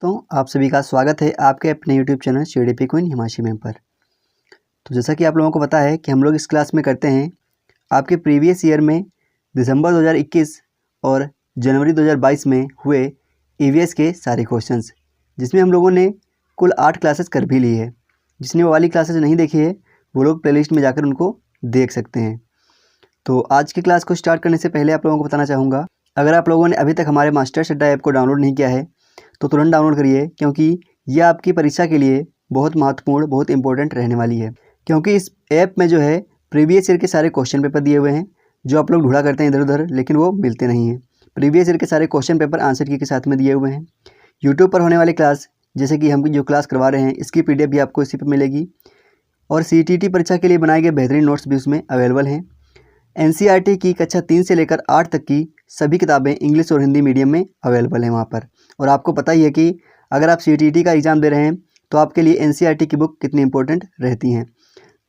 तो आप सभी का स्वागत है आपके अपने YouTube channel CDP queen Himanshi ma'am पर। तो जैसा कि आप लोगों को पता है कि हम लोग इस क्लास में करते हैं आपके प्रीवियस ईयर में दिसंबर 2021 और जनवरी 2022 में हुए EVS के सारे क्वेश्चंस, जिसमें हम लोगों ने कुल 8 क्लासेस कर भी ली है। जिसने वो वाली क्लासेस नहीं देखी है वो लोग प्लेलिस्ट में जाकर उनको देख सकते हैं। तो आज की क्लास को स्टार्ट करने से पहले आप लोगों को बताना चाहूँगा, अगर आप लोगों ने अभी तक हमारे मास्टर्स अड्डा ऐप को डाउनलोड नहीं किया है तो तुरंत डाउनलोड करिए, क्योंकि यह आपकी परीक्षा के लिए बहुत महत्वपूर्ण, बहुत इंपॉर्टेंट रहने वाली है। क्योंकि इस ऐप में जो है प्रीवियस ईयर के सारे क्वेश्चन पेपर दिए हुए हैं, जो आप लोग ढूंढा करते हैं इधर उधर, लेकिन वो मिलते नहीं हैं। प्रीवियस ईयर के सारे क्वेश्चन पेपर आंसर की के साथ में दिए हुए हैं। यूट्यूब पर होने वाली क्लास, जैसे कि हम जो क्लास करवा रहे हैं, इसकी PDF भी आपको इसी पर मिलेगी। और CTT परीक्षा के लिए बनाए गए बेहतरीन नोट्स भी उसमें अवेलेबल हैं। NCERT की कक्षा 3 से लेकर 8 तक की सभी किताबें इंग्लिश और हिंदी मीडियम में अवेलेबल हैं वहाँ पर। और आपको पता ही है कि अगर आप CTT का एग्ज़ाम दे रहे हैं तो आपके लिए NCERT की बुक कितनी इंपॉर्टेंट रहती हैं।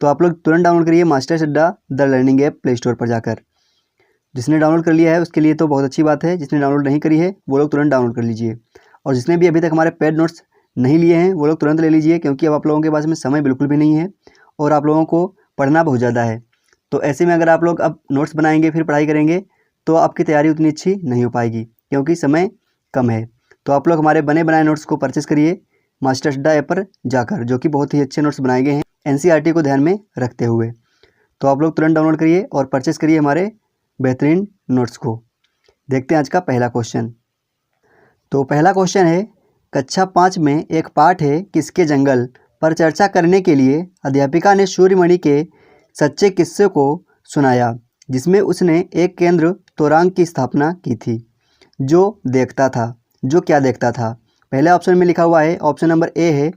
तो आप लोग तुरंत डाउनलोड करिए मास्टर्स अड्डा the learning app play store पर जाकर। जिसने डाउनलोड कर लिया है उसके लिए तो बहुत अच्छी बात है, जिसने डाउनलोड नहीं करी है वो लोग तुरंत डाउनलोड कर लीजिए। और जिसने भी अभी तक हमारे पेड नोट्स नहीं लिए हैं वो लोग तुरंत ले लीजिए, क्योंकि अब आप लोगों के पास में समय बिल्कुल भी नहीं है और आप लोगों को पढ़ना बहुत ज़्यादा है। तो ऐसे में अगर आप लोग अब नोट्स बनाएंगे फिर पढ़ाई करेंगे तो आपकी तैयारी उतनी अच्छी नहीं हो पाएगी, क्योंकि समय कम है। तो आप लोग हमारे बने बनाए नोट्स को परचेस करिए मास्टर्स अड्डा ऐप पर जाकर, जो कि बहुत ही अच्छे नोट्स बनाए गए हैं NCERT को ध्यान में रखते हुए। तो आप लोग तुरंत डाउनलोड करिए और परचेस करिए हमारे बेहतरीन नोट्स को। देखते हैं आज का पहला क्वेश्चन। तो पहला क्वेश्चन है, कक्षा 5 में एक पाठ है किसके जंगल पर चर्चा करने के लिए अध्यापिका ने सूर्यमणि के सच्चे किस्से को सुनाया, जिसमें उसने एक केंद्र तोरांग की स्थापना की थी। जो देखता था, जो क्या देखता था? पहले ऑप्शन में लिखा हुआ है, ऑप्शन नंबर A है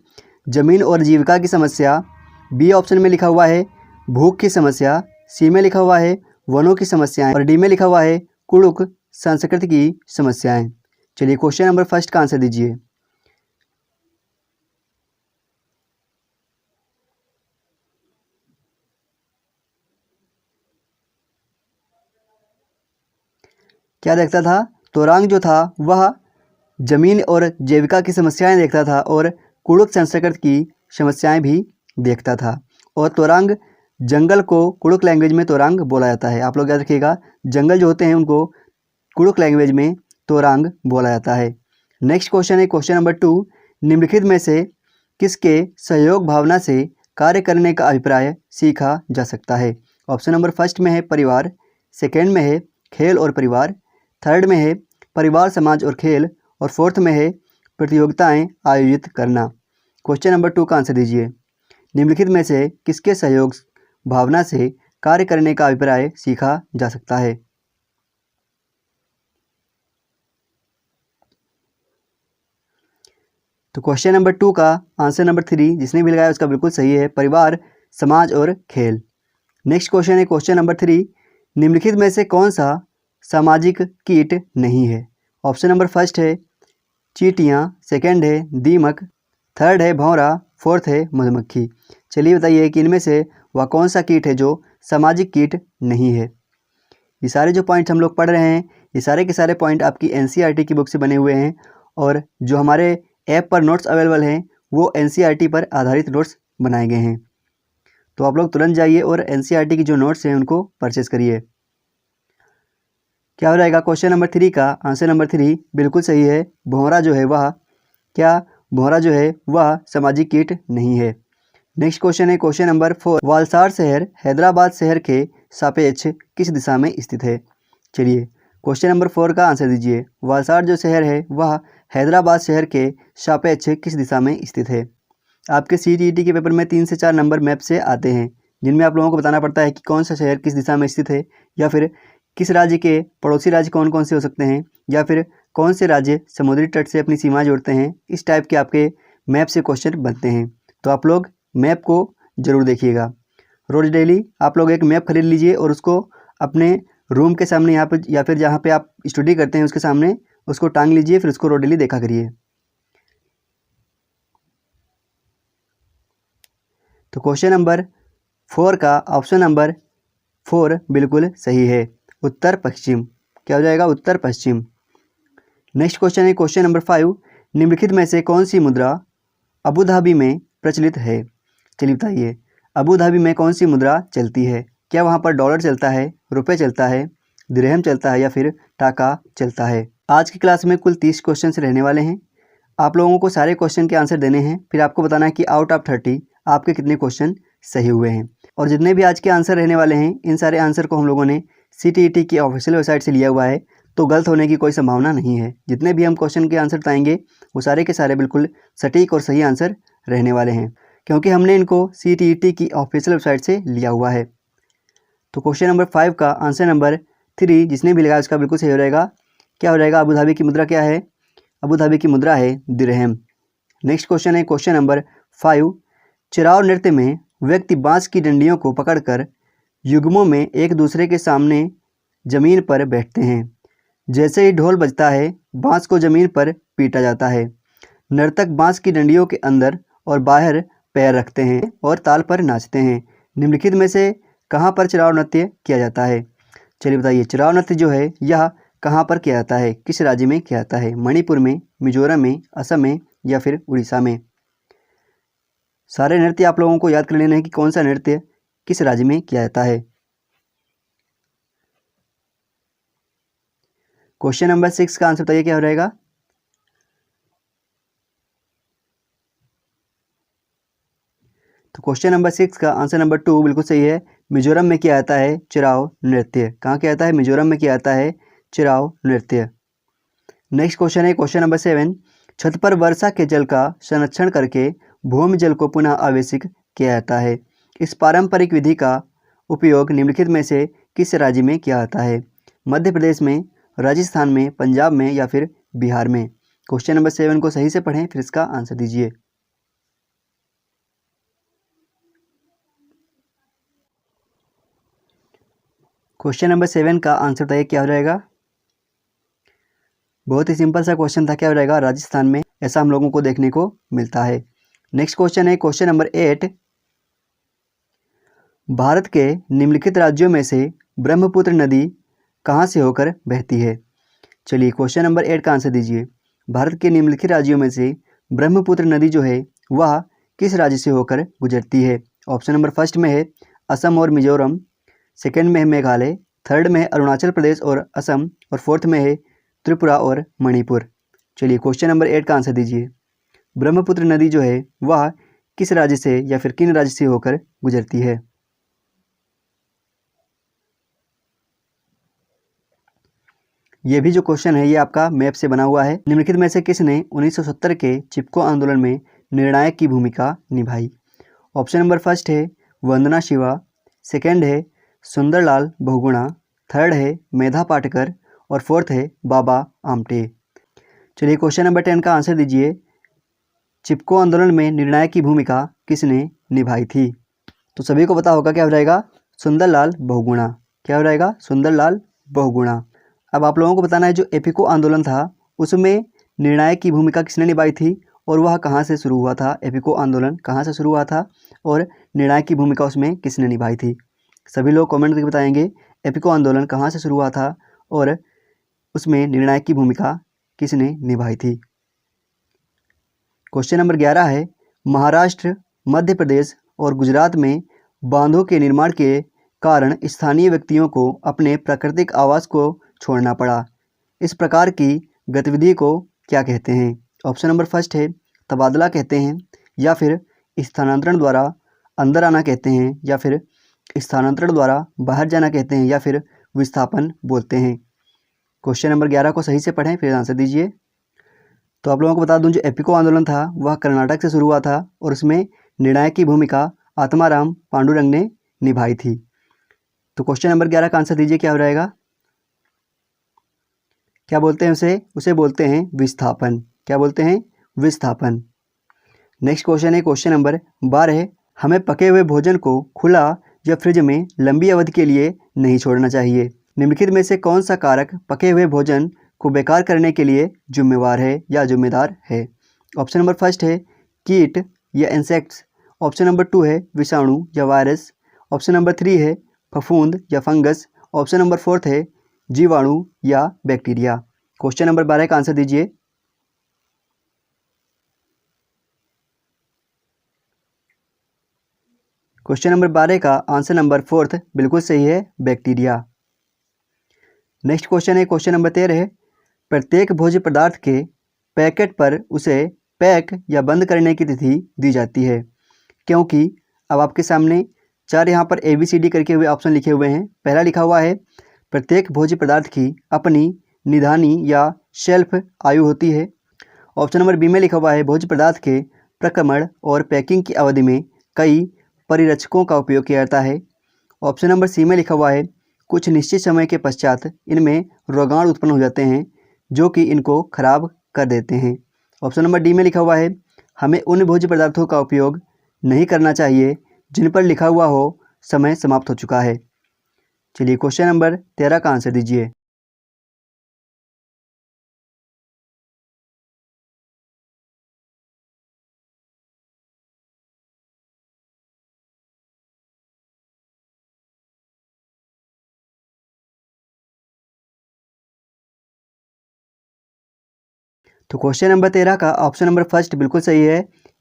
जमीन और जीविका की समस्या, B ऑप्शन में लिखा हुआ है भूख की समस्या, C में लिखा हुआ है वनों की समस्याएं और D में लिखा हुआ है कुड़ुक संस्कृति की समस्याएं। चलिए क्वेश्चन नंबर फर्स्ट का आंसर दीजिए। क्या देखता था? तोरांग जो था वह जमीन और जैविका की समस्याएं देखता था और कुड़ुक संस्कृत की समस्याएं भी देखता था। और तोरांग जंगल को कुड़ुक लैंग्वेज में तोरांग बोला जाता है। आप लोग याद रखिएगा, जंगल जो होते हैं उनको कुड़ुक लैंग्वेज में तोरांग बोला जाता है। नेक्स्ट क्वेश्चन है क्वेश्चन नंबर 2, निम्नलिखित में से किसके सहयोग भावना से कार्य करने का अभिप्राय सीखा जा सकता है? ऑप्शन नंबर फर्स्ट में है परिवार, सेकेंड में है खेल और परिवार, थर्ड में है परिवार समाज और खेल, और फोर्थ में है प्रतियोगिताएं आयोजित करना। क्वेश्चन नंबर 2 का आंसर दीजिए। निम्नलिखित में से किसके सहयोग भावना से कार्य करने का अभिप्राय सीखा जा सकता है? तो क्वेश्चन नंबर 2 का आंसर नंबर 3 जिसने भी लगाया उसका बिल्कुल सही है, परिवार समाज और खेल। नेक्स्ट क्वेश्चन है क्वेश्चन नंबर 3, निम्नलिखित में से कौन सा सामाजिक कीट नहीं है? ऑप्शन नंबर फर्स्ट है चींटियाँ, सेकंड है दीमक, थर्ड है भौरा, फोर्थ है मधुमक्खी। चलिए बताइए कि इनमें से वह कौन सा कीट है जो सामाजिक कीट नहीं है। ये सारे जो पॉइंट्स हम लोग पढ़ रहे हैं, ये सारे के सारे पॉइंट आपकी NCERT की बुक से बने हुए हैं, और जो हमारे ऐप पर नोट्स अवेलेबल हैं वो NCERT पर आधारित नोट्स बनाए गए हैं। तो आप लोग तुरंत जाइए और NCERT की जो नोट्स हैं उनको परचेस करिए। क्या हो जाएगा? क्वेश्चन नंबर 3 का आंसर नंबर 3 बिल्कुल सही है। भौरा जो है वह भौरा जो है वह सामाजिक कीट नहीं है। नेक्स्ट क्वेश्चन है क्वेश्चन नंबर 4, वालसाड़ शहर हैदराबाद शहर के सापेक्ष किस दिशा में स्थित है? चलिए क्वेश्चन नंबर 4 का आंसर दीजिए। वालसाड़ जो शहर है वह हैदराबाद शहर के सापेक्ष किस दिशा में स्थित है? आपके CTT के पेपर में 3 से 4 नंबर मैप से आते हैं, जिनमें आप लोगों को बताना पड़ता है कि कौन सा शहर किस दिशा में स्थित है, या फिर किस राज्य के पड़ोसी राज्य कौन कौन से हो सकते हैं, या फिर कौन से राज्य समुद्री तट से अपनी सीमा जोड़ते हैं। इस टाइप के आपके मैप से क्वेश्चन बनते हैं। तो आप लोग मैप को ज़रूर देखिएगा। रोज़ डेली आप लोग एक मैप खरीद लीजिए और उसको अपने रूम के सामने यहाँ पर, या फिर जहाँ पे आप स्टडी करते हैं उसके सामने उसको टांग लीजिए, फिर उसको रोज़ डेली देखा करिए। तो क्वेश्चन नंबर 4 का ऑप्शन नंबर 4 बिल्कुल सही है, उत्तर पश्चिम। क्या हो जाएगा? उत्तर पश्चिम। नेक्स्ट क्वेश्चन है क्वेश्चन नंबर 5, निम्नलिखित में से कौन सी मुद्रा अबू धाबी में प्रचलित है? चलिए बताइए, अबू धाबी में कौन सी मुद्रा चलती है? क्या वहाँ पर डॉलर चलता है, रुपये चलता है, दिरहम चलता है या फिर टाका चलता है? आज की क्लास में कुल 30 क्वेश्चन रहने वाले हैं। आप लोगों को सारे क्वेश्चन के आंसर देने हैं, फिर आपको बताना है कि आउट ऑफ 30 आपके कितने क्वेश्चन सही हुए हैं। और जितने भी आज के आंसर रहने वाले हैं, इन सारे आंसर को हम लोगों ने CTET की ऑफिशियल वेबसाइट से लिया हुआ है, तो गलत होने की कोई संभावना नहीं है। जितने भी हम क्वेश्चन के आंसर बताएंगे वो सारे के सारे बिल्कुल सटीक और सही आंसर रहने वाले हैं, क्योंकि हमने इनको CTET की ऑफिशियल वेबसाइट से लिया हुआ है। तो क्वेश्चन नंबर 5 का आंसर नंबर 3 जिसने भी लगाया उसका बिल्कुल सही हो रहेगा। क्या हो रहेगा? अबू धाबी की मुद्रा क्या है? अबू धाबी की मुद्रा है दिरहम। नेक्स्ट क्वेश्चन है क्वेश्चन नंबर 5। चिराव नृत्य में व्यक्ति बांस की डंडियों को पकड़कर युग्मों में एक दूसरे के सामने जमीन पर बैठते हैं। जैसे ही ढोल बजता है बांस को जमीन पर पीटा जाता है। नर्तक बांस की डंडियों के अंदर और बाहर पैर रखते हैं और ताल पर नाचते हैं। निम्नलिखित में से कहाँ पर चिराव नृत्य किया जाता है? चलिए बताइए, चिराव नृत्य जो है यह कहाँ पर किया जाता है, किस राज्य में किया जाता है? मणिपुर में, मिजोरम में, असम में या फिर उड़ीसा में? सारे नृत्य आप लोगों को याद कर लेना है कि कौन सा नृत्य किस राज्य में किया जाता है। क्वेश्चन नंबर 6 का आंसर बताइए क्या हो रहेगा? तो क्वेश्चन नंबर 6 का आंसर नंबर 2 बिल्कुल सही है। मिजोरम में किया जाता है चिराव नृत्य। कहाँ किया जाता है? मिजोरम में किया जाता है चिराव नृत्य। नेक्स्ट क्वेश्चन है क्वेश्चन नंबर 7। छत पर वर्षा के जल का संरक्षण करके भूमि जल को पुनः आवेशित किया जाता है। इस पारंपरिक विधि का उपयोग निम्नलिखित में से किस राज्य में किया जाता है? मध्य प्रदेश में, राजस्थान में, पंजाब में या फिर बिहार में? क्वेश्चन नंबर 7 को सही से पढ़ें फिर इसका आंसर दीजिए। क्वेश्चन नंबर 7 का आंसर बताइए क्या हो जाएगा? बहुत ही सिंपल सा क्वेश्चन था। क्या हो जाएगा? राजस्थान में, ऐसा हम लोगों को देखने को मिलता है। नेक्स्ट क्वेश्चन है क्वेश्चन नंबर 8। भारत के निम्नलिखित राज्यों में से ब्रह्मपुत्र नदी कहाँ से होकर बहती है? चलिए क्वेश्चन नंबर 8 का आंसर दीजिए। भारत के निम्नलिखित राज्यों में से ब्रह्मपुत्र नदी जो है वह किस राज्य से होकर गुजरती है? ऑप्शन नंबर 1 में है असम और मिजोरम, सेकंड में है मेघालय, थर्ड में है अरुणाचल प्रदेश और असम, और फोर्थ में है त्रिपुरा और मणिपुर। चलिए क्वेश्चन नंबर 8 का आंसर दीजिए। ब्रह्मपुत्र नदी जो है वह किस राज्य से या फिर किन राज्य से होकर गुजरती है? ये भी जो क्वेश्चन है ये आपका मैप से बना हुआ है। निम्नलिखित में से किसने 1970 के चिपको आंदोलन में निर्णायक की भूमिका निभाई? ऑप्शन नंबर 1 है वंदना शिवा, सेकंड है सुंदरलाल बहुगुणा, थर्ड है मेधा पाटकर और फोर्थ है बाबा आमटे। चलिए क्वेश्चन नंबर 10 का आंसर दीजिए। चिपको आंदोलन में निर्णायक की भूमिका किसने निभाई थी? तो सभी को पता होगा क्या हो जाएगा? सुंदरलाल बहुगुणा। क्या हो जाएगा? सुंदरलाल बहुगुणा। अब आप लोगों को बताना है जो एपिको आंदोलन था उसमें निर्णायक की भूमिका किसने निभाई थी और वह कहाँ से शुरू हुआ था? एपिको आंदोलन कहाँ से शुरू हुआ था और निर्णायक की भूमिका उसमें किसने निभाई थी? सभी लोग कमेंट करके बताएंगे एपिको आंदोलन कहाँ से शुरू हुआ था और उसमें निर्णायक की भूमिका किसने निभाई थी। क्वेश्चन नंबर 11 है महाराष्ट्र, मध्य प्रदेश और गुजरात में बांधों के निर्माण के कारण स्थानीय व्यक्तियों को अपने प्राकृतिक आवास को छोड़ना पड़ा। इस प्रकार की गतिविधि को क्या कहते हैं? ऑप्शन नंबर 1 है तबादला कहते हैं, या फिर स्थानांतरण द्वारा अंदर आना कहते हैं, या फिर स्थानांतरण द्वारा बाहर जाना कहते हैं, या फिर विस्थापन बोलते हैं। क्वेश्चन नंबर 11 को सही से पढ़ें फिर आंसर दीजिए। तो आप लोगों को बता दूं जो एपिको आंदोलन था वह कर्नाटक से शुरू हुआ था और उसमें निर्णायक की भूमिका आत्माराम पांडुरंग ने निभाई थी। तो क्वेश्चन नंबर 11 का आंसर दीजिए क्या हो जाएगा? क्या बोलते हैं उसे बोलते हैं विस्थापन। क्या बोलते हैं? विस्थापन। नेक्स्ट क्वेश्चन है क्वेश्चन नंबर 12। हमें पके हुए भोजन को खुला या फ्रिज में लंबी अवधि के लिए नहीं छोड़ना चाहिए। निम्नलिखित में से कौन सा कारक पके हुए भोजन को बेकार करने के लिए जिम्मेवार है या जिम्मेदार है? ऑप्शन नंबर 1 है कीट या इंसेक्ट्स, ऑप्शन नंबर 2 है विषाणु या वायरस, ऑप्शन नंबर 3 है फफूंद या फंगस, ऑप्शन नंबर 4 है जीवाणु या बैक्टीरिया। क्वेश्चन नंबर 12 का आंसर दीजिए। क्वेश्चन नंबर 12 का आंसर नंबर 4 बिल्कुल सही है, बैक्टीरिया। नेक्स्ट क्वेश्चन है क्वेश्चन नंबर 13 है, प्रत्येक भोज्य पदार्थ के पैकेट पर उसे पैक या बंद करने की तिथि दी जाती है, क्योंकि अब आपके सामने 4 यहाँ पर ABCD करके हुए ऑप्शन लिखे हुए हैं। पहला लिखा हुआ है प्रत्येक भोज्य पदार्थ की अपनी निधानी या शेल्फ आयु होती है। ऑप्शन नंबर बी में लिखा हुआ है भोज्य पदार्थ के प्रक्रमण और पैकिंग की अवधि में कई परिरक्षकों का उपयोग किया जाता है। ऑप्शन नंबर सी में लिखा हुआ है कुछ निश्चित समय के पश्चात इनमें रोगाणु उत्पन्न हो जाते हैं जो कि इनको खराब कर देते हैं। ऑप्शन नंबर डी में लिखा हुआ है हमें उन भोज्य पदार्थों का उपयोग नहीं करना चाहिए जिन पर लिखा हुआ हो समय समाप्त हो चुका है। चलिए क्वेश्चन नंबर 13 का आंसर दीजिए। तो क्वेश्चन नंबर 13 का ऑप्शन नंबर फर्स्ट बिल्कुल सही है,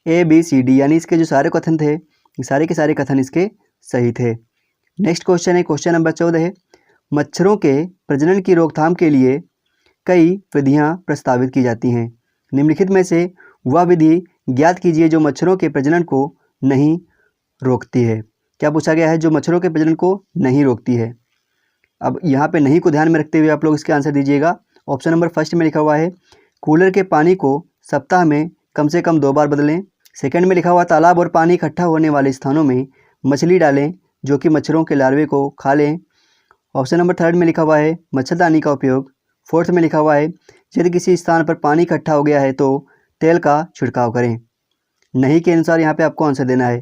ABCD, यानी इसके जो सारे कथन थे ये सारे के सारे कथन इसके सही थे। नेक्स्ट क्वेश्चन है क्वेश्चन नंबर 14 है, मच्छरों के प्रजनन की रोकथाम के लिए कई विधियां प्रस्तावित की जाती हैं। निम्नलिखित में से वह विधि ज्ञात कीजिए जो मच्छरों के प्रजनन को नहीं रोकती है। क्या पूछा गया है? जो मच्छरों के प्रजनन को नहीं रोकती है। अब यहाँ पे नहीं को ध्यान में रखते हुए आप लोग इसके आंसर दीजिएगा। ऑप्शन नंबर फर्स्ट में लिखा हुआ है कूलर के पानी को सप्ताह में कम से कम 2 बार बदलें। सेकंड में लिखा हुआ तालाब और पानी इकट्ठा होने वाले स्थानों में मछली डालें जो कि मच्छरों के लार्वे को खा लें। ऑप्शन नंबर थर्ड में लिखा हुआ है मच्छरदानी का उपयोग। फोर्थ में लिखा हुआ है यदि किसी स्थान पर पानी इकट्ठा हो गया है तो तेल का छिड़काव करें। नहीं के अनुसार यहाँ पे आपको आंसर देना है।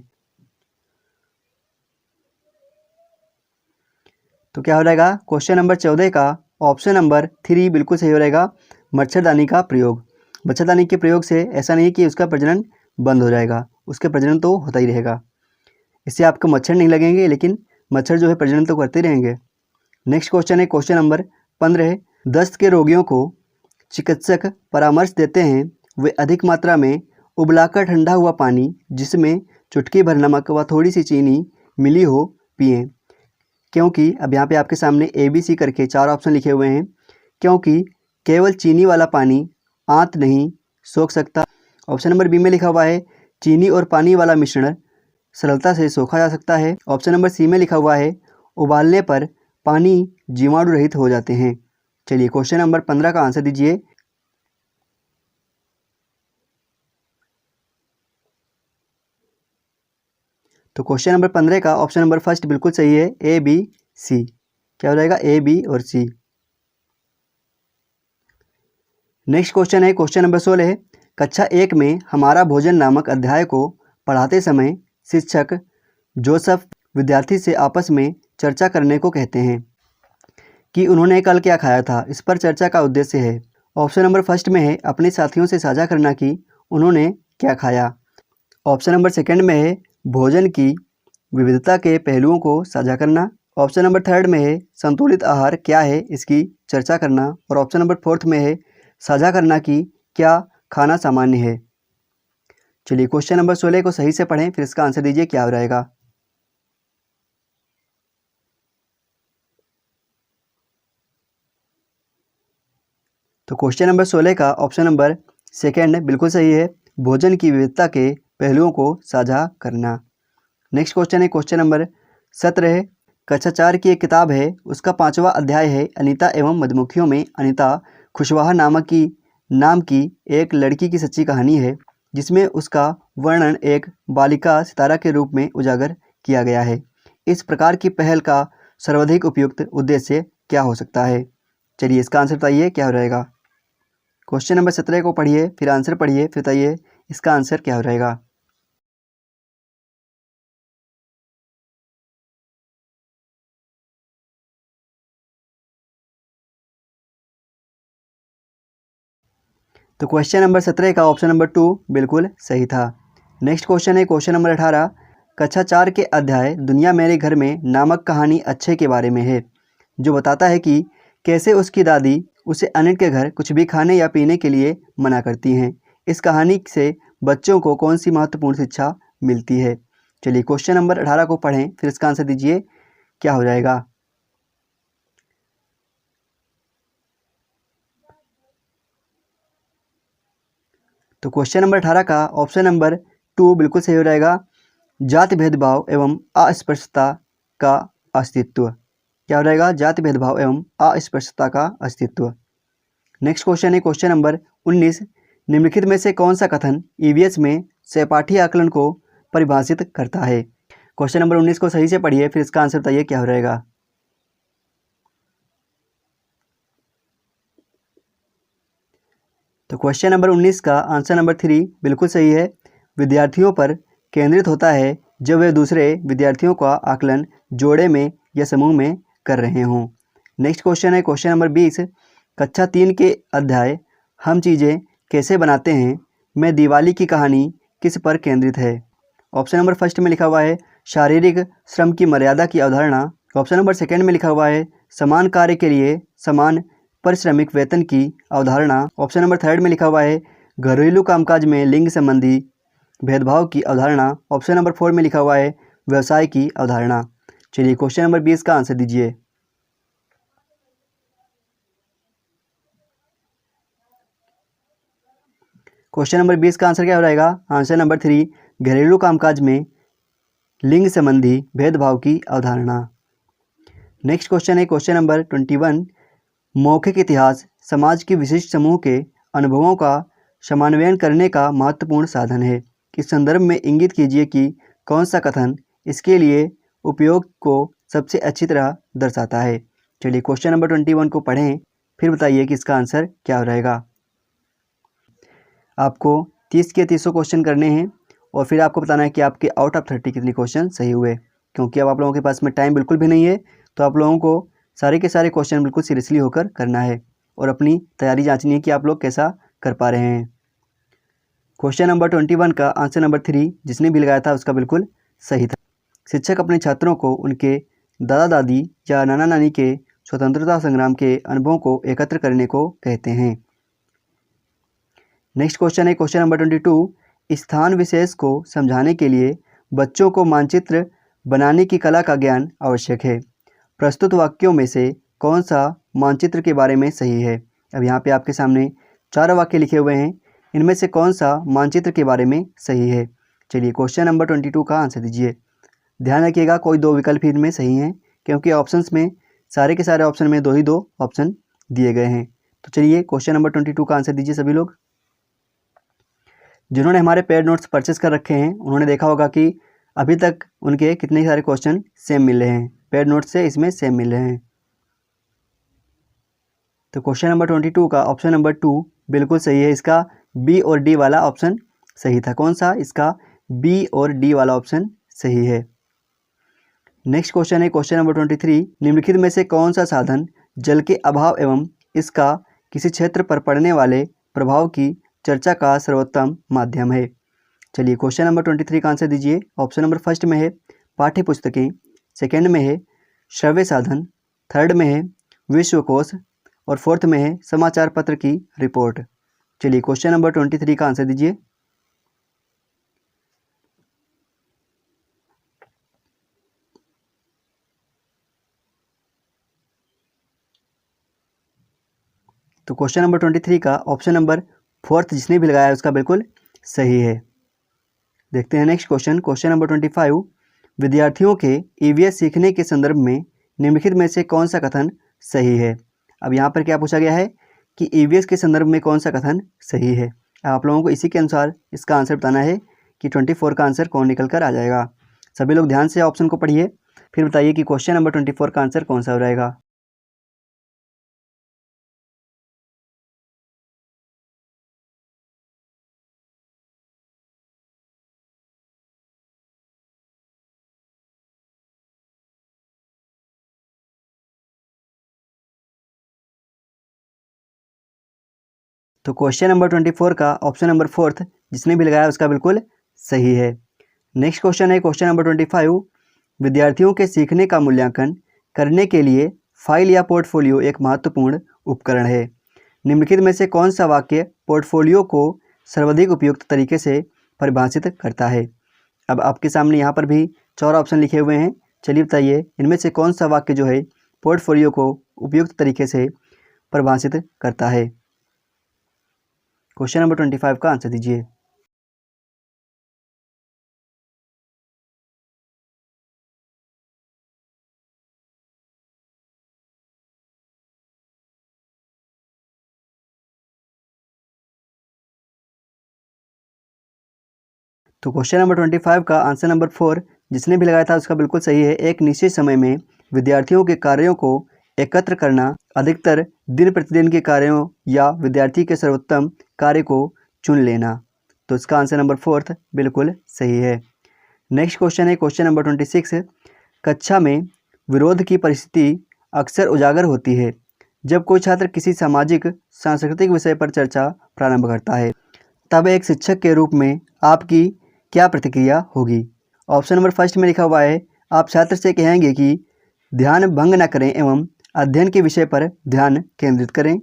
तो क्या हो जाएगा? क्वेश्चन नंबर 14 का ऑप्शन नंबर 3 बिल्कुल सही हो रहेगा, मच्छरदानी का प्रयोग। मच्छरदानी के प्रयोग से ऐसा नहीं कि उसका प्रजनन बंद हो जाएगा, उसके प्रजनन तो होता ही रहेगा। इससे आपको मच्छर नहीं लगेंगे लेकिन मच्छर जो है प्रजनन तो करते रहेंगे। नेक्स्ट क्वेश्चन है क्वेश्चन नंबर 15 है, दस्त के रोगियों को चिकित्सक परामर्श देते हैं वे अधिक मात्रा में उबलाकर ठंडा हुआ पानी जिसमें चुटकी भर नमक व थोड़ी सी चीनी मिली हो पिएं। क्योंकि अब यहाँ पे आपके सामने ABC करके 4 ऑप्शन लिखे हुए हैं। क्योंकि केवल चीनी वाला पानी आंत नहीं सोख सकता। ऑप्शन नंबर बी में लिखा हुआ है चीनी और पानी वाला मिश्रण सरलता से सोखा जा सकता है। ऑप्शन नंबर सी में लिखा हुआ है उबालने पर पानी जीवाणु रहित हो जाते हैं। चलिए क्वेश्चन नंबर 15 का आंसर दीजिए। तो क्वेश्चन नंबर 15 का ऑप्शन नंबर फर्स्ट बिल्कुल सही है, ABC। क्या हो जाएगा? A, B और C। नेक्स्ट क्वेश्चन है क्वेश्चन नंबर 16 है, कक्षा 1 में हमारा भोजन नामक अध्याय को पढ़ाते समय शिक्षक जोसेफ विद्यार्थी से आपस में चर्चा करने को कहते हैं कि उन्होंने कल क्या खाया था। इस पर चर्चा का उद्देश्य है। ऑप्शन नंबर फर्स्ट में है अपने साथियों से साझा करना कि उन्होंने क्या खाया। ऑप्शन नंबर सेकंड में है भोजन की विविधता के पहलुओं को साझा करना। ऑप्शन नंबर थर्ड में है संतुलित आहार क्या है इसकी चर्चा करना। और ऑप्शन नंबर फोर्थ में है साझा करना कि क्या खाना सामान्य है। चलिए क्वेश्चन नंबर 16 को सही से पढ़ें फिर इसका आंसर दीजिए क्या हो रहेगा। तो क्वेश्चन नंबर 16 का ऑप्शन नंबर सेकंड बिल्कुल सही है, भोजन की विविधता के पहलुओं को साझा करना। नेक्स्ट क्वेश्चन है क्वेश्चन नंबर 17 है, कक्षा 4 की एक किताब है उसका 5वां अध्याय है अनीता एवं मधुमक्खियों में अनीता खुशवाहा नाम की एक लड़की की सच्ची कहानी है जिसमें उसका वर्णन एक बालिका सितारा के रूप में उजागर किया गया है। इस प्रकार की पहल का सर्वाधिक उपयुक्त उद्देश्य क्या हो सकता है। चलिए इसका आंसर बताइए क्या हो रहेगा। क्वेश्चन नंबर 17 को पढ़िए फिर आंसर पढ़िए फिर बताइए इसका आंसर क्या हो रहेगा। तो क्वेश्चन नंबर 17 का ऑप्शन नंबर 2 बिल्कुल सही था। नेक्स्ट क्वेश्चन है क्वेश्चन नंबर 18, कक्षा 4 के अध्याय दुनिया मेरे घर में नामक कहानी अच्छे के बारे में है जो बताता है कि कैसे उसकी दादी उसे अनिल के घर कुछ भी खाने या पीने के लिए मना करती हैं। इस कहानी से बच्चों को कौन सी महत्वपूर्ण शिक्षा मिलती है। चलिए क्वेश्चन नंबर 18 को पढ़ें, फिर इसका आंसर दीजिए क्या हो जाएगा। तो क्वेश्चन नंबर 18 का ऑप्शन नंबर 2 बिल्कुल सही हो जाएगा। जाति भेदभाव एवं अस्पृश्यता का अस्तित्व। क्या हो जाएगा? जाति भेदभाव एवं अस्पृश्यता का अस्तित्व। नेक्स्ट क्वेश्चन है क्वेश्चन नंबर 19। निम्नलिखित में से कौन सा कथन ईवीएस में सहपाठी आकलन को परिभाषित करता है? क्वेश्चन नंबर 19 को सही से पढ़िए, फिर इसका आंसर बताइए क्या हो जाएगा। तो क्वेश्चन नंबर 19 का आंसर नंबर 3 बिल्कुल सही है। विद्यार्थियों पर केंद्रित होता है जब वे दूसरे विद्यार्थियों का आकलन जोड़े में या समूह में कर रहे हों। नेक्स्ट क्वेश्चन है क्वेश्चन नंबर 20। कक्षा 3 के अध्याय हम चीज़ें कैसे बनाते हैं में दिवाली की कहानी किस पर केंद्रित है? ऑप्शन नंबर फर्स्ट में लिखा हुआ है शारीरिक श्रम की मर्यादा की अवधारणा। ऑप्शन नंबर सेकंड में लिखा हुआ है समान कार्य के लिए समान पारिश्रमिक वेतन की अवधारणा। ऑप्शन नंबर थर्ड में लिखा हुआ है घरेलू कामकाज में लिंग संबंधी भेदभाव की अवधारणा। ऑप्शन नंबर 4 में लिखा हुआ है व्यवसाय की अवधारणा। चलिए क्वेश्चन नंबर 20 का आंसर दीजिए। क्वेश्चन नंबर 20 का आंसर क्या हो जाएगा? आंसर नंबर 3 घरेलू कामकाज में लिंग संबंधी भेदभाव की अवधारणा। नेक्स्ट क्वेश्चन है क्वेश्चन नंबर 21। मौखिक इतिहास समाज के विशिष्ट समूह के अनुभवों का समन्वयन करने का महत्वपूर्ण साधन है। इस संदर्भ में इंगित कीजिए कि कौन सा कथन इसके लिए उपयोग को सबसे अच्छी तरह दर्शाता है। चलिए क्वेश्चन नंबर 21 को पढ़ें, फिर बताइए कि इसका आंसर क्या हो जाएगा। आपको 30 के 300 क्वेश्चन करने हैं और फिर आपको बताना है कि आपके आउट ऑफ 30 कितने क्वेश्चन सही हुए। क्योंकि अब आप लोगों के पास में टाइम बिल्कुल भी नहीं है, तो आप लोगों को सारे के सारे क्वेश्चन बिल्कुल सीरियसली होकर करना है और अपनी तैयारी जांचनी है कि आप लोग कैसा कर पा रहे हैं। क्वेश्चन नंबर 21 का आंसर नंबर 3 जिसने भी लगाया था उसका बिल्कुल सही था। शिक्षक अपने छात्रों को उनके दादा दादी या नाना नानी के स्वतंत्रता संग्राम के अनुभवों को एकत्र करने को कहते हैं। नेक्स्ट क्वेश्चन है क्वेश्चन नंबर 22। स्थान विशेष को समझाने के लिए बच्चों को मानचित्र बनाने की कला का ज्ञान आवश्यक है। प्रस्तुत वाक्यों में से कौन सा मानचित्र के बारे में सही है? अब यहाँ पे आपके सामने 4 वाक्य लिखे हुए हैं, इनमें से कौन सा मानचित्र के बारे में सही है? चलिए क्वेश्चन नंबर 22 का आंसर दीजिए। ध्यान रखिएगा कोई 2 विकल्प ही इनमें सही हैं, क्योंकि ऑप्शंस में सारे के सारे ऑप्शन में 2 ही 2 ऑप्शन दिए गए हैं। तो चलिए क्वेश्चन नंबर 22 का आंसर दीजिए सभी लोग। जिन्होंने हमारे पेड नोट्स परचेस कर रखे हैं उन्होंने देखा होगा कि अभी तक उनके कितने सारे क्वेश्चन सेम मिल रहे हैं, पेड नोट्स से इसमें सेम मिल रहे हैं। तो क्वेश्चन नंबर 22 का ऑप्शन नंबर 2 बिल्कुल सही है। इसका बी और डी वाला ऑप्शन सही था। कौन सा? इसका बी और डी वाला ऑप्शन सही है। नेक्स्ट क्वेश्चन है क्वेश्चन नंबर 23। निम्नलिखित में से कौन सा साधन जल के अभाव एवं इसका किसी क्षेत्र पर पड़ने वाले प्रभाव की चर्चा का सर्वोत्तम माध्यम है? चलिए क्वेश्चन नंबर 23 का आंसर दीजिए। ऑप्शन नंबर फर्स्ट में है पाठ्य पुस्तकें, सेकेंड में है श्रव्य साधन, थर्ड में है विश्वकोश और फोर्थ में है समाचार पत्र की रिपोर्ट। चलिए क्वेश्चन नंबर 23 का आंसर दीजिए। तो क्वेश्चन नंबर 23 का ऑप्शन नंबर 4 जिसने भी लगाया है उसका बिल्कुल सही है। देखते हैं नेक्स्ट क्वेश्चन। Question number 25। विद्यार्थियों के ईवीएस सीखने के संदर्भ में निम्नलिखित में से कौन सा कथन सही है? अब यहाँ पर क्या पूछा गया है कि ईवीएस के संदर्भ में कौन सा कथन सही है। आप लोगों को इसी के अनुसार इसका आंसर बताना है कि 24 का आंसर कौन निकल कर आ जाएगा। सभी लोग ध्यान से ऑप्शन को पढ़िए, फिर बताइए कि क्वेश्चन नंबर 24 का आंसर कौन सा हो जाएगा। तो क्वेश्चन नंबर 24 का ऑप्शन नंबर 4 जिसने भी लगाया उसका बिल्कुल सही है। नेक्स्ट क्वेश्चन है क्वेश्चन नंबर 25। विद्यार्थियों के सीखने का मूल्यांकन करने के लिए फाइल या पोर्टफोलियो एक महत्वपूर्ण उपकरण है। निम्नलिखित में से कौन सा वाक्य पोर्टफोलियो को सर्वाधिक उपयुक्त तरीके से परिभाषित करता है? अब आपके सामने यहाँ पर भी 4 ऑप्शन लिखे हुए हैं। चलिए बताइए इनमें से कौन सा वाक्य जो है पोर्टफोलियो को उपयुक्त तरीके से परिभाषित करता है। क्वेश्चन नंबर 25 का आंसर दीजिए। तो क्वेश्चन नंबर 25 का आंसर नंबर 4 जिसने भी लगाया था उसका बिल्कुल सही है। एक निश्चित समय में विद्यार्थियों के कार्यों को एकत्र करना, अधिकतर दिन प्रतिदिन के कार्यों या विद्यार्थी के सर्वोत्तम कार्य को चुन लेना। तो इसका आंसर नंबर 4 बिल्कुल सही है। नेक्स्ट क्वेश्चन है क्वेश्चन नंबर 26। कक्षा में विरोध की परिस्थिति अक्सर उजागर होती है जब कोई छात्र किसी सामाजिक सांस्कृतिक विषय पर चर्चा प्रारंभ करता है। तब एक शिक्षक के रूप में आपकी क्या प्रतिक्रिया होगी। ऑप्शन नंबर फर्स्ट में लिखा हुआ है, आप छात्र से कहेंगे कि ध्यान भंग न करें एवं अध्ययन के विषय पर ध्यान केंद्रित करें।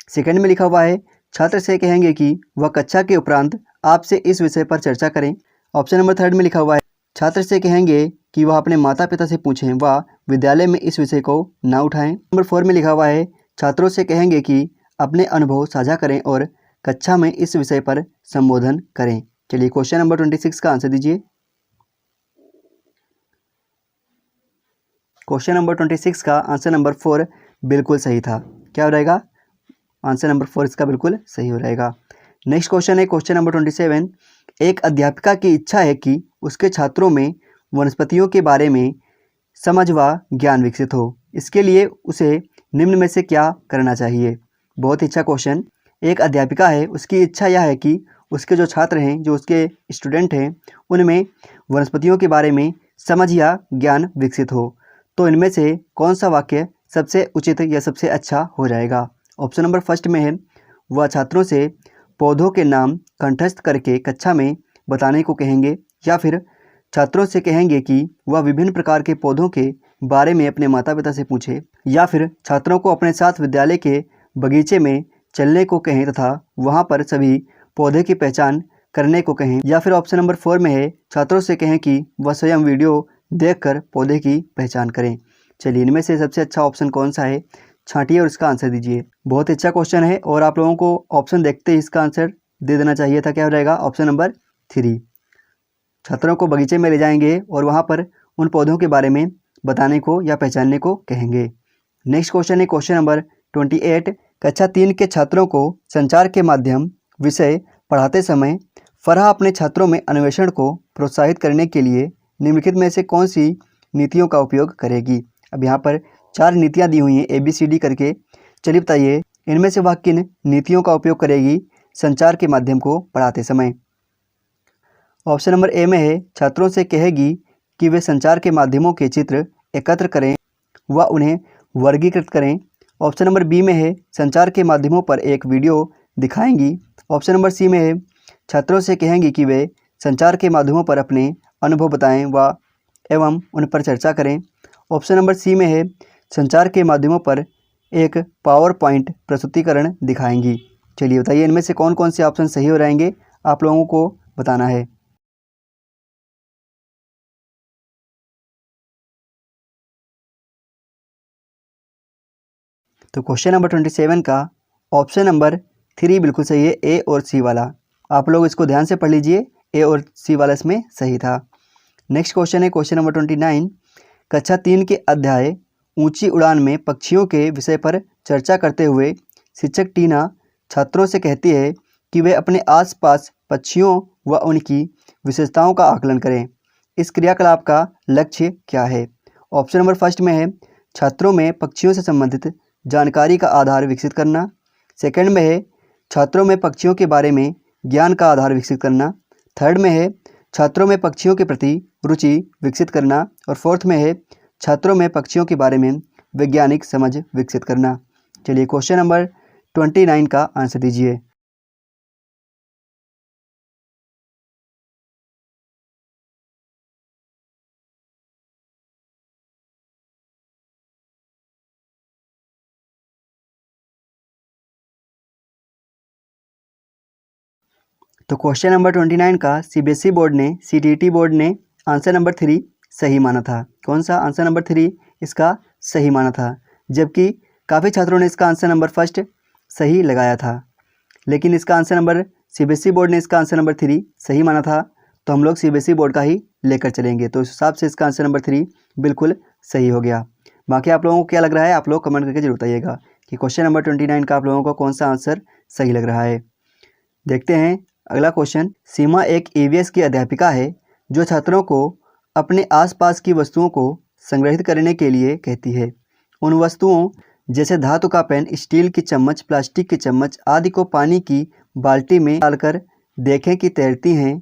सेकंड में लिखा हुआ है, छात्र से कहेंगे कि वह कक्षा के उपरांत आपसे इस विषय पर चर्चा करें। ऑप्शन नंबर थर्ड में लिखा हुआ है, छात्र से कहेंगे कि वह अपने माता पिता से पूछें व विद्यालय में इस विषय को न उठाएं। नंबर 4 में लिखा हुआ है, छात्रों से कहेंगे कि अपने अनुभव साझा करें और कक्षा में इस विषय पर संबोधन करें। चलिए क्वेश्चन नंबर 26 का आंसर दीजिए। क्वेश्चन नंबर 26 का आंसर नंबर 4 बिल्कुल सही था। क्या हो रहेगा? आंसर नंबर 4 इसका बिल्कुल सही हो रहेगा। नेक्स्ट क्वेश्चन है क्वेश्चन नंबर 27। एक अध्यापिका की इच्छा है कि उसके छात्रों में वनस्पतियों के बारे में समझ व ज्ञान विकसित हो। इसके लिए उसे निम्न में से क्या करना चाहिए। बहुत ही अच्छा क्वेश्चन। एक अध्यापिका है, उसकी इच्छा यह है कि उसके जो छात्र हैं, जो उसके स्टूडेंट हैं, उनमें वनस्पतियों के बारे में समझ या ज्ञान विकसित हो। तो इनमें से कौन सा वाक्य सबसे उचित या सबसे अच्छा हो जाएगा। ऑप्शन नंबर फर्स्ट में है, वह छात्रों से पौधों के नाम कंठस्थ करके कक्षा में बताने को कहेंगे, या फिर छात्रों से कहेंगे कि वह विभिन्न प्रकार के पौधों के बारे में अपने माता पिता से पूछे, या फिर छात्रों को अपने साथ विद्यालय के बगीचे में चलने को कहें तथा वहां पर सभी पौधे की पहचान करने को कहें, या फिर ऑप्शन नंबर 4 में है, छात्रों से कहें कि वह स्वयं वीडियो देखकर पौधे की पहचान करें। चलिए इनमें से सबसे अच्छा ऑप्शन कौन सा है, छांटिए और इसका आंसर दीजिए। बहुत अच्छा क्वेश्चन है और आप लोगों को ऑप्शन देखते ही इसका आंसर दे देना चाहिए था। क्या हो जाएगा? Option number 3। छात्रों को बगीचे में ले जाएंगे और वहाँ पर उन पौधों के बारे में बताने को या पहचानने को कहेंगे। नेक्स्ट क्वेश्चन है क्वेश्चन नंबर 28। कक्षा 3 के छात्रों को संचार के माध्यम विषय पढ़ाते समय फरहा अपने छात्रों में अन्वेषण को प्रोत्साहित करने के लिए निम्नलिखित में से कौन सी नीतियों का उपयोग करेगी। अब यहाँ पर 4 नीतियाँ दी हुई हैं ABCD करके। चलिए बताइए इनमें से वह किन नीतियों का उपयोग करेगी संचार के माध्यम को पढ़ाते समय। ऑप्शन नंबर ए में है, छात्रों से कहेगी कि वे संचार के माध्यमों के चित्र एकत्र करें व उन्हें वर्गीकृत करें। ऑप्शन नंबर बी में है, संचार के माध्यमों पर एक वीडियो दिखाएंगी। ऑप्शन नंबर सी में है, छात्रों से कहेंगी कि वे संचार के माध्यमों पर अपने अनुभव बताएं व एवं उन पर चर्चा करें। ऑप्शन नंबर सी में है, संचार के माध्यमों पर एक पावर पॉइंट प्रस्तुतिकरण दिखाएंगी। चलिए बताइए इनमें से कौन कौन से ऑप्शन सही हो रहेंगे, आप लोगों को बताना है। तो क्वेश्चन नंबर 27 का ऑप्शन नंबर 3 बिल्कुल सही है, ए और सी वाला। आप लोग इसको ध्यान से पढ़ लीजिए, ए और सी वाला इसमें सही था। नेक्स्ट क्वेश्चन है क्वेश्चन नंबर 29। कक्षा 3 के अध्याय ऊंची उड़ान में पक्षियों के विषय पर चर्चा करते हुए शिक्षक टीना छात्रों से कहती है कि वे अपने आसपास पक्षियों व उनकी विशेषताओं का आकलन करें। इस क्रियाकलाप का लक्ष्य क्या है। ऑप्शन नंबर फर्स्ट में है, छात्रों में पक्षियों से संबंधित जानकारी का आधार विकसित करना। सेकंड में है, छात्रों में पक्षियों के बारे में ज्ञान का आधार विकसित करना। थर्ड में है, छात्रों में पक्षियों के प्रति रुचि विकसित करना। और फोर्थ में है, छात्रों में पक्षियों के बारे में वैज्ञानिक समझ विकसित करना। चलिए क्वेश्चन नंबर 29 का आंसर दीजिए। तो क्वेश्चन नंबर 29 का सीबीएसई बोर्ड ने सीटीईटी बोर्ड ने आंसर नंबर 3 सही माना था। कौन सा? आंसर नंबर 3 इसका सही माना था, जबकि काफ़ी छात्रों ने इसका आंसर नंबर फर्स्ट सही लगाया था। लेकिन इसका आंसर नंबर सीबीएसई बोर्ड ने इसका आंसर नंबर 3 सही माना था, तो हम लोग सीबीएसई बोर्ड का ही लेकर चलेंगे। तो इस हिसाब से इसका आंसर नंबर 3 बिल्कुल सही हो गया। बाकी आप लोगों को क्या लग रहा है, आप लोग कमेंट करके जरूर बताइएगा कि क्वेश्चन नंबर 29 का आप लोगों को कौन सा आंसर सही लग रहा है। देखते हैं अगला क्वेश्चन। सीमा एक ईवीएस की अध्यापिका है जो छात्रों को अपने आसपास की वस्तुओं को संग्रहित करने के लिए कहती है। उन वस्तुओं जैसे धातु का पेन, स्टील की चम्मच, प्लास्टिक की चम्मच आदि को पानी की बाल्टी में डालकर देखें कि तैरती हैं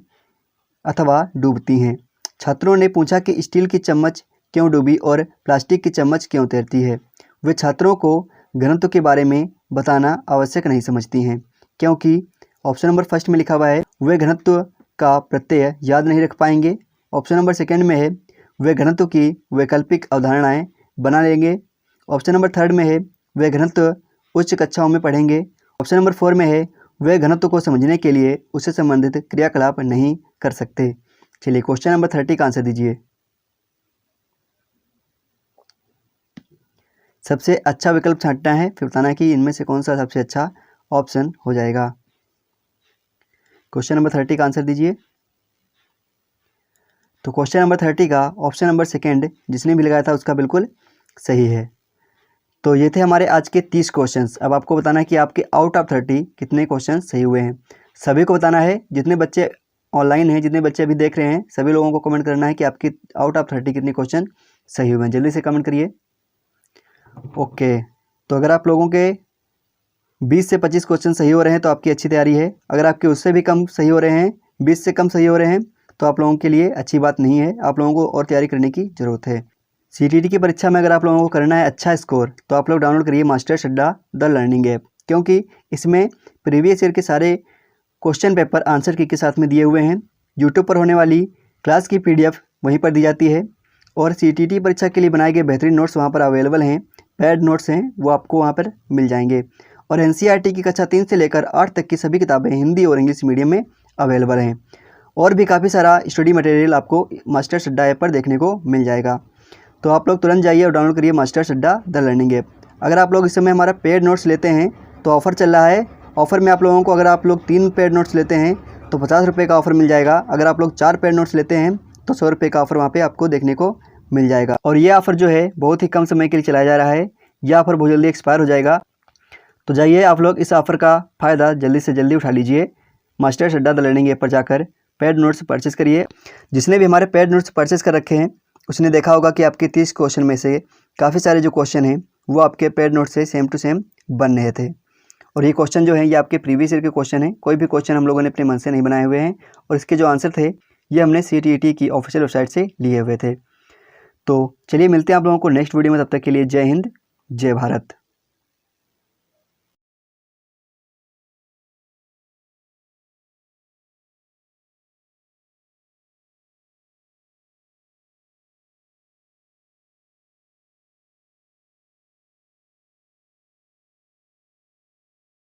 अथवा डूबती हैं। छात्रों ने पूछा कि स्टील की चम्मच क्यों डूबी और प्लास्टिक की चम्मच क्यों तैरती है। वे छात्रों को घनत्व के बारे में बताना आवश्यक नहीं समझती हैं, क्योंकि ऑप्शन नंबर फर्स्ट में लिखा हुआ है वे घनत्व का प्रत्यय याद नहीं रख पाएंगे। ऑप्शन नंबर सेकंड में है वे घनत्व की वैकल्पिक अवधारणाएं बना लेंगे। ऑप्शन नंबर थर्ड में है वे घनत्व उच्च कक्षाओं में पढ़ेंगे। ऑप्शन नंबर 4 में है वे घनत्व को समझने के लिए उससे संबंधित क्रियाकलाप नहीं कर सकते। चलिए क्वेश्चन नंबर 30 का आंसर दीजिए। सबसे अच्छा विकल्प छांटना है, फिर बताना है कि इनमें से कौन सा सबसे अच्छा ऑप्शन हो जाएगा। क्वेश्चन नंबर 30 का आंसर दीजिए। तो क्वेश्चन नंबर 30 का ऑप्शन नंबर सेकंड जिसने भी लगाया था उसका बिल्कुल सही है। तो ये थे हमारे आज के 30 क्वेश्चंस। अब आपको बताना है कि आपके आउट ऑफ 30 कितने क्वेश्चन सही हुए हैं। सभी को बताना है, जितने बच्चे ऑनलाइन हैं, जितने बच्चे अभी देख रहे हैं, सभी लोगों को कमेंट करना है कि आपके आउट ऑफ 30 कितने क्वेश्चन सही हुए हैं। जल्दी से कमेंट करिए। ओके, तो अगर आप लोगों के 20 से 25 क्वेश्चन सही हो रहे हैं तो आपकी अच्छी तैयारी है। अगर आपके उससे भी कम सही हो रहे हैं, 20 से कम सही हो रहे हैं, तो आप लोगों के लिए अच्छी बात नहीं है। आप लोगों को और तैयारी करने की ज़रूरत है। सीटीईटी की परीक्षा में अगर आप लोगों को करना है अच्छा स्कोर, तो आप लोग डाउनलोड करिए मास्टर्स अड्डा द लर्निंग ऐप, क्योंकि इसमें प्रीवियस ईयर के सारे क्वेश्चन पेपर आंसर की के साथ में दिए हुए हैं। यूट्यूब पर होने वाली क्लास की PDF वहीं पर दी जाती है, और सीटीईटी परीक्षा के लिए बनाए गए बेहतरीन नोट्स वहाँ पर अवेलेबल हैं। पैड नोट्स हैं वो आपको वहाँ पर मिल जाएंगे। और NCERT की कक्षा 3 से लेकर 8 तक की सभी किताबें हिंदी और इंग्लिश मीडियम में अवेलेबल हैं। और भी काफ़ी सारा स्टडी मटेरियल आपको मास्टर्स अड्डा ऐप पर देखने को मिल जाएगा। तो आप लोग तुरंत जाइए और डाउनलोड करिए मास्टर्स अड्डा द लर्निंग ऐप। अगर आप लोग इस समय हमारा पेड नोट्स लेते हैं तो ऑफ़र चल रहा है। ऑफ़र में आप लोगों को, अगर आप लोग 3 पेड नोट्स लेते हैं तो 50 रुपये का ऑफ़र मिल जाएगा। अगर आप लोग 4 पेड नोट्स लेते हैं तो 100 रुपये का ऑफ़र वहाँ पे आपको देखने को मिल जाएगा। और ये ऑफ़र जो है बहुत ही कम समय के लिए चलाया जा रहा है। यह ऑफ़र बहुत जल्दी एक्सपायर हो जाएगा। तो जाइए आप लोग इस ऑफ़र का फ़ायदा जल्दी से जल्दी उठा लीजिए। मास्टर्स अड्डा द लर्निंग ऐप पर जाकर पेड नोट्स परचेस करिए। जिसने भी हमारे पेड नोट्स परचेस कर रखे हैं उसने देखा होगा कि आपके 30 क्वेश्चन में से काफ़ी सारे जो क्वेश्चन हैं वो आपके पेड नोट से सेम टू सेम बन रहे थे। और ये क्वेश्चन जो हैं ये आपके प्रीवियस ईयर के क्वेश्चन हैं। कोई भी क्वेश्चन हम लोगों ने अपने मन से नहीं बनाए हुए हैं, और इसके जो आंसर थे ये हमने CTET की ऑफिशियल वेबसाइट से लिए हुए थे। तो चलिए मिलते हैं आप लोगों को नेक्स्ट वीडियो में। तब तक के लिए जय हिंद, जय भारत।